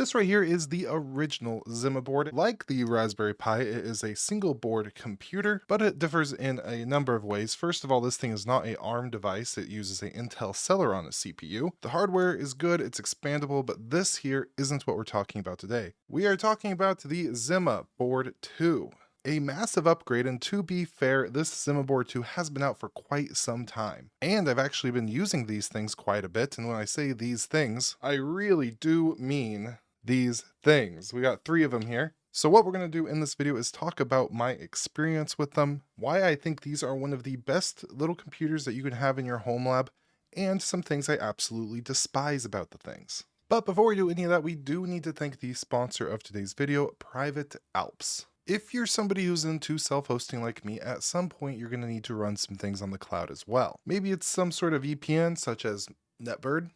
This right here is the original Zimaboard. Like the Raspberry Pi, it is a single board computer, but it differs in a number of ways. First of all, this thing is not a ARM device. It uses an Intel Celeron CPU. The hardware is good, it's expandable, but this here isn't what we're talking about today. We are talking about the Zimaboard 2. A massive upgrade, and to be fair, this Zimaboard 2 has been out for quite some time. And I've actually been using these things quite a bit, and when I say these things, I really do mean these things. We got 3 of them here. So what we're going to do in this video is talk about my experience with them, why I think these are one of the best little computers that you can have in your home lab, and some things I absolutely despise about the things. But before we do any of that, we do need to thank the sponsor of today's video, Private Alps. If you're somebody who's into self-hosting like me, at some point you're going to need to run some things on the cloud as well. Maybe it's some sort of VPN such as Netbird,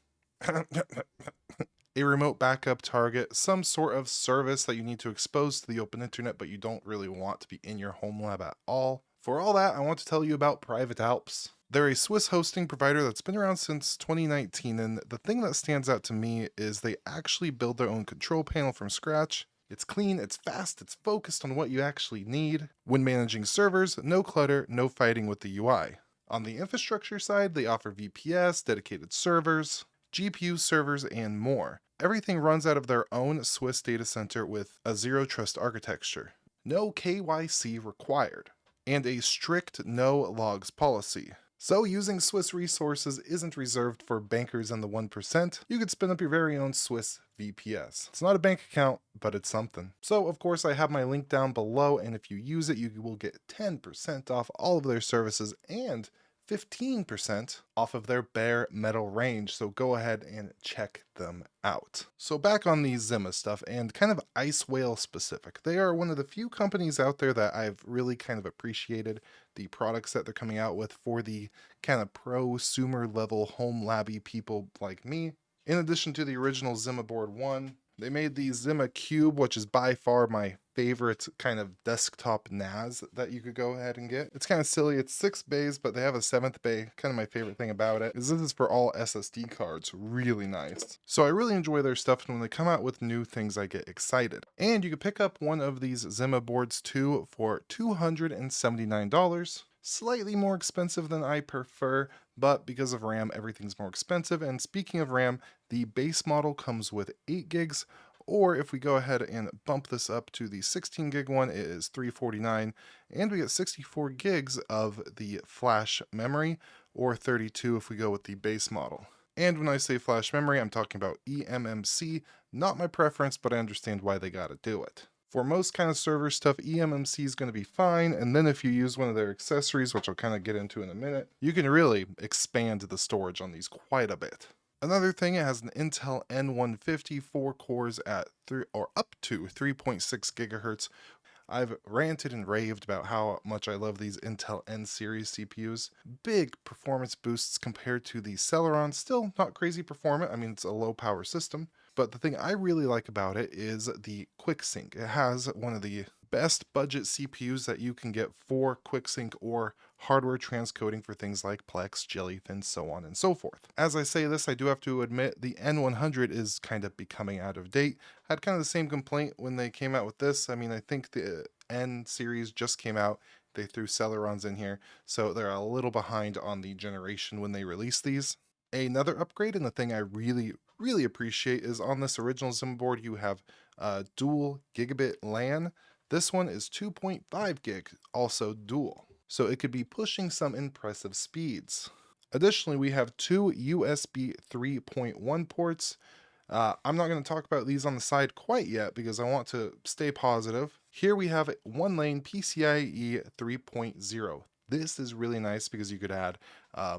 a remote backup target, some sort of service that you need to expose to the open internet but you don't really want to be in your home lab at all. For all that, I want to tell you about Private Alps. They're a Swiss hosting provider that's been around since 2019, and the thing that stands out to me is they actually build their own control panel from scratch. It's clean, it's fast, it's focused on what you actually need. When managing servers, no clutter, no fighting with the UI. On the infrastructure side, they offer VPS, dedicated servers, GPU servers, and more. Everything runs out of their own Swiss data center with a zero trust architecture. No KYC required. And a strict no logs policy. So using Swiss resources isn't reserved for bankers and the 1%. You could spin up your very own Swiss VPS. It's not a bank account, but it's something. So of course I have my link down below, and if you use it, you will get 10% off all of their services and 15% off of their bare metal range, so go ahead and check them out. So back on the Zima stuff, and kind of IceWhale specific. They are one of the few companies out there that I've really kind of appreciated the products that they're coming out with for the kind of prosumer level home labby people like me. In addition to the original Zimaboard 1, they made the Zima Cube, which is by far my favorite kind of desktop NAS that you could go ahead and get. It's kind of silly. It's 6 bays, but they have a 7th bay. Kind of my favorite thing about it is this is for all SSD cards. Really nice. So I really enjoy their stuff, and when they come out with new things, I get excited. And you can pick up one of these Zima boards too for $279. Slightly more expensive than I prefer, but because of RAM, everything's more expensive. And speaking of RAM, the base model comes with 8 gigs, or if we go ahead and bump this up to the 16 gig one, it is $349, and we get 64 gigs of the flash memory, or 32 if we go with the base model. And when I say flash memory, I'm talking about eMMC, not my preference, but I understand why they gotta do it. For most kind of server stuff, eMMC is going to be fine, and then if you use one of their accessories, which I'll kind of get into in a minute, you can really expand the storage on these quite a bit. Another thing, it has an Intel N150, 4 cores at up to 3.6 gigahertz. I've ranted and raved about how much I love these Intel N series CPUs. Big performance boosts compared to the Celeron, still not crazy performant. I mean, it's a low power system. But the thing I really like about it is the QuickSync. It has one of the best budget CPUs that you can get for QuickSync or hardware transcoding for things like Plex, Jellyfin, so on and so forth. As I say this, I do have to admit the N100 is kind of becoming out of date. I had kind of the same complaint when they came out with this. I mean, I think the N series just came out. They threw Celerons in here, so they're a little behind on the generation when they release these. Another upgrade, and the thing I really appreciate, is on this original Zimaboard you have dual gigabit LAN. This one is 2.5 gig, also dual, so it could be pushing some impressive speeds. Additionally, we have 2 USB 3.1 ports. I'm not going to talk about these on the side quite yet because I want to stay positive. Here we have 1 lane PCIe 3.0. This is really nice because you could add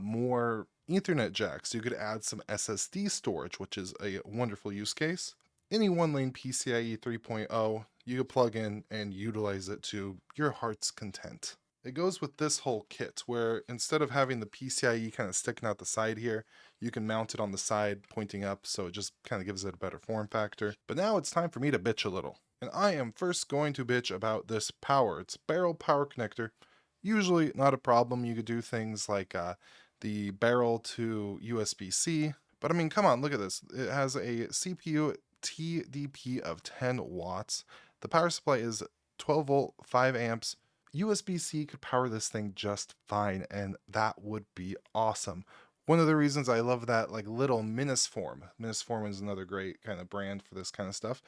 more Ethernet jacks. You could add some SSD storage, which is a wonderful use case. Any 1 lane PCIe 3.0, you could plug in and utilize it to your heart's content. It goes with this whole kit where instead of having the PCIe kind of sticking out the side here, you can mount it on the side pointing up, so it just kind of gives it a better form factor. But now it's time for me to bitch a little. And I am first going to bitch about this power. It's barrel power connector. Usually not a problem. You could do things like the barrel to USB-C. But I mean, come on, look at this. It has a CPU TDP of 10 watts. The power supply is 12 volt, 5 amps. USB-C could power this thing just fine, and that would be awesome. One of the reasons I love that like little Minisform is another great kind of brand for this kind of stuff,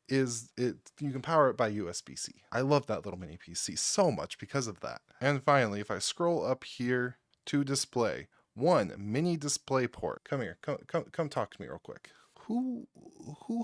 is you can power it by USB-C. I love that little mini PC so much because of that. And finally, if I scroll up here to display, one mini display port. Come here, come talk to me real quick. Who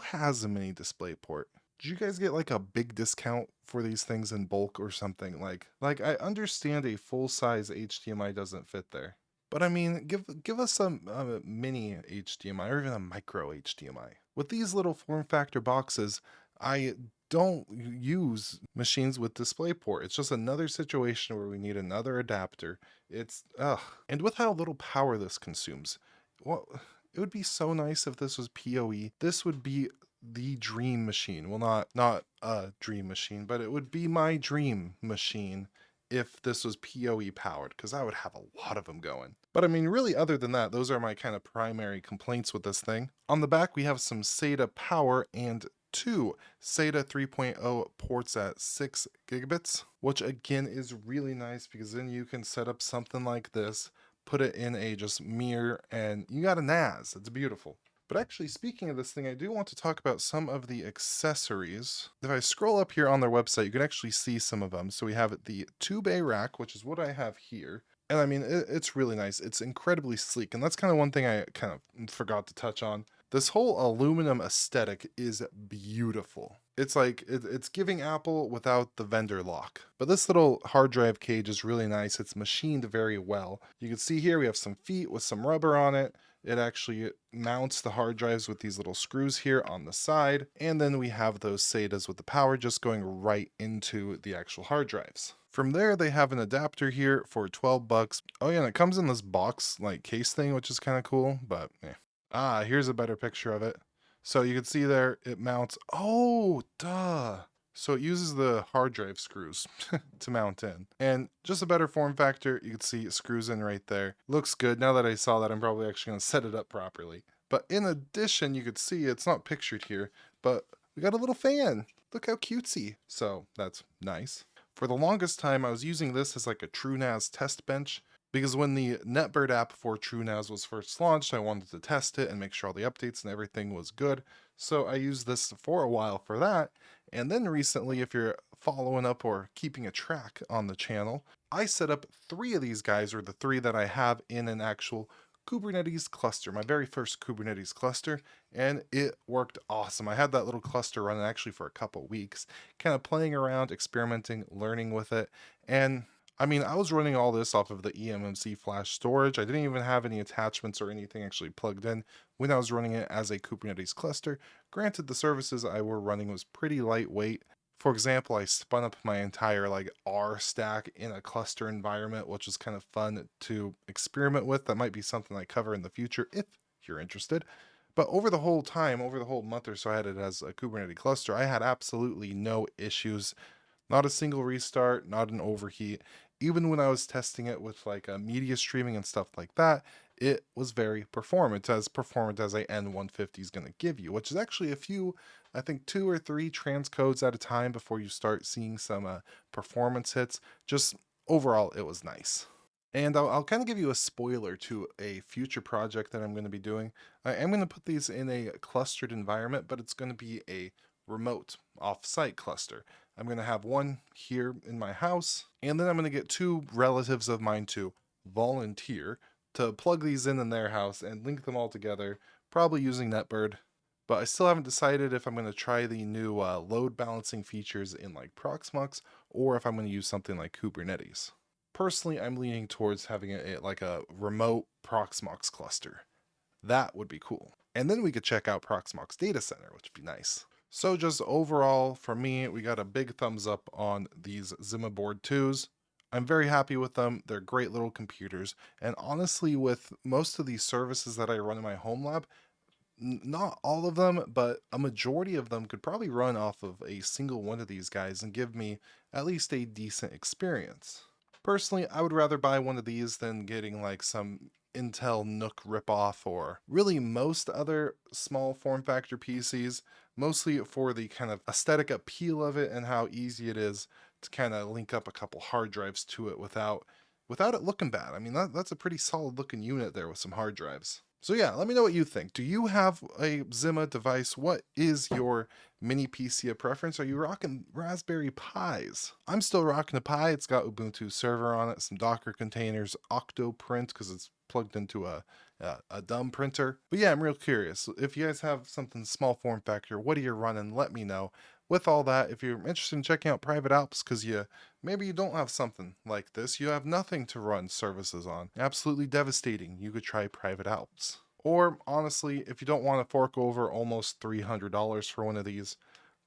has a mini display port? Did you guys get like a big discount for these things in bulk or something? Like I understand a full-size HDMI doesn't fit there, but I mean, give us some mini HDMI or even a micro HDMI. With these little form factor boxes, I don't use machines with DisplayPort. It's just another situation where we need another adapter. It's ugh. And with how little power this consumes, well, it would be so nice if this was PoE. This would be the dream machine. Well, not a dream machine, but it would be my dream machine if this was PoE powered, because I would have a lot of them going. But I mean, really, other than that, those are my kind of primary complaints with this thing. On the back, we have some SATA power and two SATA 3.0 ports at 6 gigabits, which again is really nice because then you can set up something like this, put it in a just mirror, and you got a NAS. It's beautiful. But actually, speaking of this thing, I do want to talk about some of the accessories. If I scroll up here on their website, you can actually see some of them. So we have the 2-bay rack, which is what I have here. And I mean, it's really nice. It's incredibly sleek. And that's kind of one thing I kind of forgot to touch on. This whole aluminum aesthetic is beautiful. It's like, it's giving Apple without the vendor lock. But this little hard drive cage is really nice. It's machined very well. You can see here we have some feet with some rubber on it. It actually mounts the hard drives with these little screws here on the side. And then we have those SATAs with the power just going right into the actual hard drives. From there, they have an adapter here for 12 bucks. Oh yeah, and it comes in this box like case thing, which is kind of cool, but yeah. Ah, here's a better picture of it. So you can see there, it mounts, oh, duh. So it uses the hard drive screws to mount in. And just a better form factor, you can see it screws in right there. Looks good. Now that I saw that, I'm probably actually going to set it up properly. But in addition, you could see, it's not pictured here, but we got a little fan. Look how cutesy. So that's nice. For the longest time, I was using this as like a TrueNAS test bench, because when the NetBird app for TrueNAS was first launched, I wanted to test it and make sure all the updates and everything was good. So I used this for a while for that. And then recently, if you're following up or keeping a track on the channel, I set up 3 of these guys, or the 3 that I have in an actual Kubernetes cluster, my very first Kubernetes cluster, and it worked awesome. I had that little cluster running actually for a couple weeks, kind of playing around, experimenting, learning with it, and I mean, I was running all this off of the eMMC flash storage. I didn't even have any attachments or anything actually plugged in when I was running it as a Kubernetes cluster. Granted, the services I were running was pretty lightweight. For example, I spun up my entire like R stack in a cluster environment, which was kind of fun to experiment with. That might be something I cover in the future if you're interested. But over the whole time, over the whole month or so I had it as a Kubernetes cluster, I had absolutely no issues. Not a single restart, not an overheat. Even when I was testing it with like media streaming and stuff like that, it was very performant as a N150 is going to give you, which is actually a few, I think 2 or 3 transcodes at a time before you start seeing some performance hits. Just overall, it was nice. And I'll kind of give you a spoiler to a future project that I'm going to be doing. I am going to put these in a clustered environment, but it's going to be a remote off-site cluster. I'm going to have one here in my house, and then I'm going to get 2 relatives of mine to volunteer to plug these in their house and link them all together, probably using NetBird. But I still haven't decided if I'm going to try the new load balancing features in like Proxmox, or if I'm going to use something like Kubernetes. Personally, I'm leaning towards having it like a remote Proxmox cluster. That would be cool. And then we could check out Proxmox Data Center, which would be nice. So just overall, for me, we got a big thumbs up on these Zimaboard 2s. I'm very happy with them. They're great little computers. And honestly, with most of these services that I run in my home lab, not all of them, but a majority of them could probably run off of a single one of these guys and give me at least a decent experience. Personally, I would rather buy one of these than getting like some Intel Nook ripoff or really most other small form factor PCs, mostly for the kind of aesthetic appeal of it and how easy it is to kind of link up a couple hard drives to it without it looking bad. I mean, that's a pretty solid looking unit there with some hard drives. So yeah, let me know what you think. Do you have a Zima device? What is your mini PC of preference? Are you rocking Raspberry Pis? I'm still rocking a Pi. It's got Ubuntu server on it, some Docker containers, Octoprint because it's plugged into a dumb printer. But yeah, I'm real curious. If you guys have something small form factor, what are you running? Let me know. With all that, if you're interested in checking out private Alps because maybe you don't have something like this, you have nothing to run services on. Absolutely devastating. You could try private Alps. Or honestly, if you don't want to fork over almost $300 for one of these,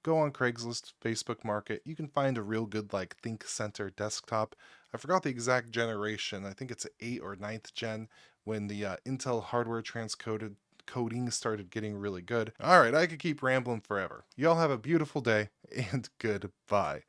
go on Craigslist, Facebook Market. You can find a real good like Think Center desktop. I forgot the exact generation. I think it's 8th or 9th gen when the Intel hardware transcoded coding started getting really good. All right, I could keep rambling forever. Y'all have a beautiful day and goodbye.